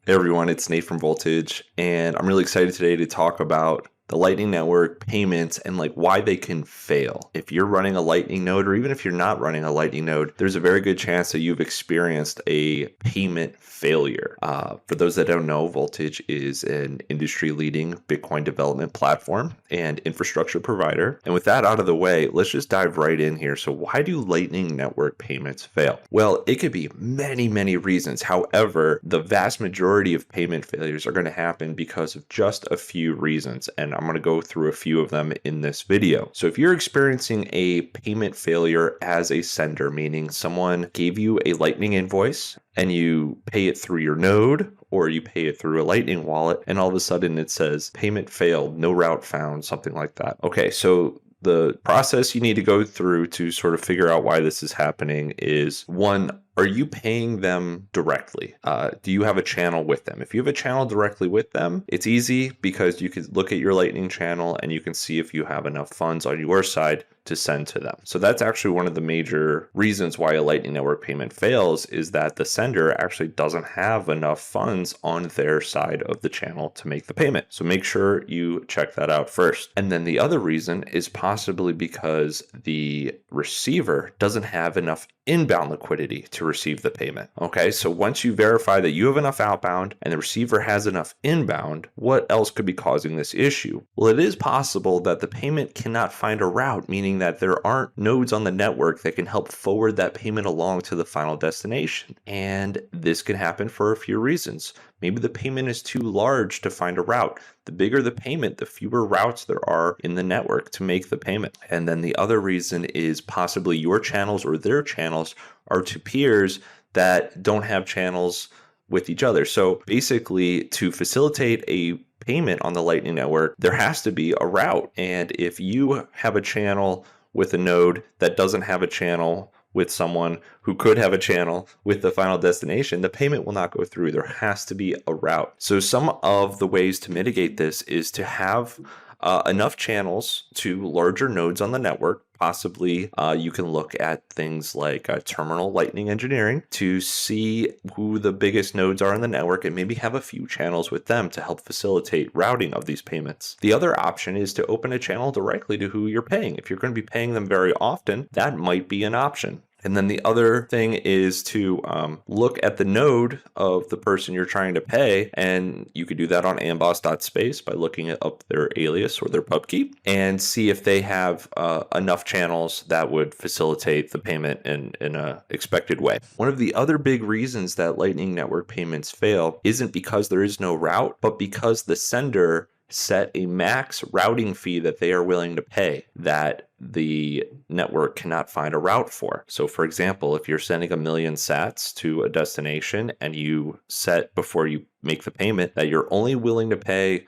Hey everyone, it's Nate from Voltage, and I'm really excited today to talk about the Lightning Network payments and why they can fail. If you're running a Lightning node, or even if you're not running a Lightning node, there's a very good chance that you've experienced a payment failure. For those that don't know, Voltage is an industry-leading Bitcoin development platform and infrastructure provider. And with that out of the way, let's just dive right in here. So why do Lightning Network payments fail? Well, it could be many reasons. However, the vast majority of payment failures are going to happen because of just a few reasons. And I'm going to go through a few of them in this video. So if you're experiencing a payment failure as a sender, meaning someone gave you a Lightning invoice and you pay it through your node or you pay it through a Lightning wallet, and all of a sudden it says payment failed, no route found, something like that. Okay, so the process you need to go through to sort of figure out why this is happening is, one, are you paying them directly? Do you have a channel with them? If you have a channel directly with them, it's easy because you can look at your Lightning channel and you can see if you have enough funds on your side to send to them. So that's actually one of the major reasons why a Lightning Network payment fails, is that the sender actually doesn't have enough funds on their side of the channel to make the payment. So make sure you check that out first. And then the other reason is possibly because the receiver doesn't have enough inbound liquidity to receive the payment. Okay, so once you verify that you have enough outbound and the receiver has enough inbound, what else could be causing this issue? Well, it is possible that the payment cannot find a route, meaning that there aren't nodes on the network that can help forward that payment along to the final destination. And this can happen for a few reasons. Maybe the payment is too large to find a route. The bigger the payment, the fewer routes there are in the network to make the payment. And then the other reason is possibly your channels or their channels are to peers that don't have channels with each other. So basically, to facilitate a payment on the Lightning Network, there has to be a route. And if you have a channel with a node that doesn't have a channel with someone who could have a channel with the final destination, the payment will not go through. There has to be a route. So some of the ways to mitigate this is to have enough channels to larger nodes on the network. Possibly you can look at things like terminal Lightning engineering to see who the biggest nodes are in the network and maybe have a few channels with them to help facilitate routing of these payments. The other option is to open a channel directly to who you're paying. If you're going to be paying them very often, that might be an option. And then the other thing is to look at the node of the person you're trying to pay. And you could do that on amboss.space by looking up their alias or their pub key and see if they have enough channels that would facilitate the payment in an expected way. One of the other big reasons that Lightning Network payments fail isn't because there is no route, but because the sender set a max routing fee that they are willing to pay that the network cannot find a route for. So for example, if you're sending 1 million sats to a destination and you set before you make the payment that you're only willing to pay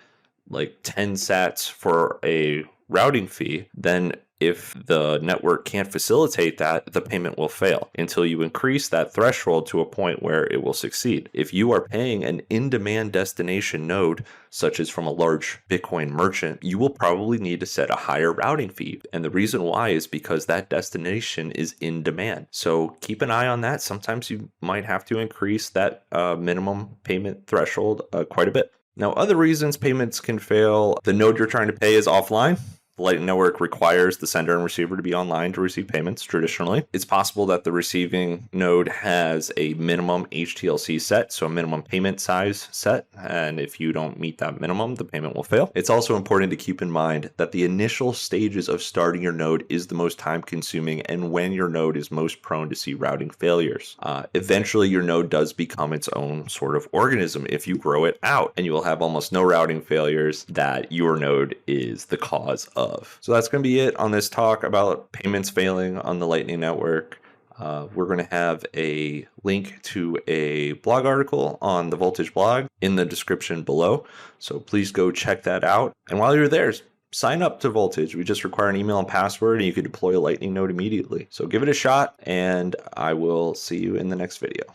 like 10 sats for a routing fee, then if the network can't facilitate that, the payment will fail until you increase that threshold to a point where it will succeed. If you are paying an in-demand destination node, such as from a large Bitcoin merchant, you will probably need to set a higher routing fee. And the reason why is because that destination is in demand. So keep an eye on that. Sometimes you might have to increase that minimum payment threshold quite a bit. Now, other reasons payments can fail: the node you're trying to pay is offline. The Lightning Network requires the sender and receiver to be online to receive payments traditionally. It's possible that the receiving node has a minimum HTLC set, so a minimum payment size set, and if you don't meet that minimum, the payment will fail. It's also important to keep in mind that the initial stages of starting your node is the most time consuming and when your node is most prone to see routing failures. Eventually, your node does become its own sort of organism if you grow it out, and you will have almost no routing failures that your node is the cause of. So that's going to be it on this talk about payments failing on the Lightning Network. We're going to have a link to a blog article on the Voltage blog in the description below. So please go check that out. And while you're there, sign up to Voltage. We just require an email and password, and you can deploy a Lightning node immediately. So give it a shot, and I will see you in the next video.